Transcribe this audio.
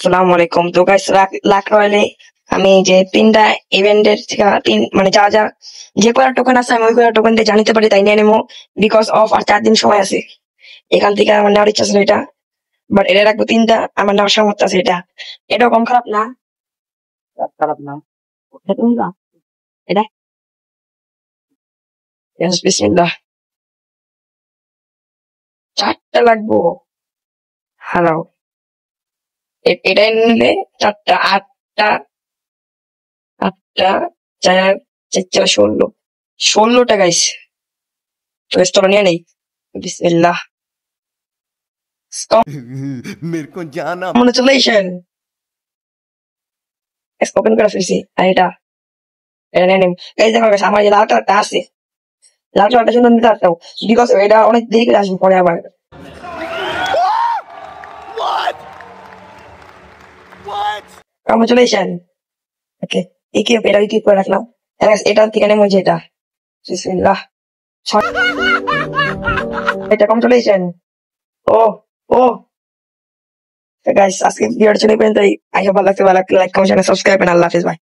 আসসালামু আলাইকুম। তো গাইস, লাক রয়েলে আমি যে তিনটা ইভেন্টের থেকে মানে যা যে কয়টা টোকেন আছে আমি ওই কয়টা টোকেন দিয়ে জানিতে পারি তাই নিয়ে নেবো। বিকজ অফ আর 4 দিন সময় আছে। এখান থেকে আমার নেওয়ার ইচ্ছা ছিল এটা, বাট এটা রাখবো তিনটা, আমার নেওয়ার সামর্থ্য আছে। এটাও কম খারাপ না। খারাপ না এটা তুমি না, এটা বিসমিল্লাহ। 4টা লাগবো। হারাও, এটা নিলে 4টা, 8টা, 8টা, 4, 4, 16টা গাইস। তো স্তর নিয়ে নেই। বিসমিল্লাহ। मेरे को जाना Congratulations! ওপেন করে ফেলছি। আর এটা নিয়ে নিন। এই দেখো guys, আমার এই লাল কালারটা আছে। লাল কালারটার জন্য নিতে পারতাম, বিকজ এটা অনেক দেরি করে আসবে পরে আবার। Congratulations! ওকে, এটা ইউটিউব করে রাখলাম। এটা থেকে নেমো যেটা। বিসমিল্লাহ। 6টা কংগ্রাচুলেশন। ও ও গাইস, আজকে ভিডিওটা চলে পর্যন্তই। আই হোপ ভালো লাগছে। ভালো লাগলে লাইক, কমেন্ট, সাবস্ক্রাইব, আল্লাহ হাফেজ, বাই।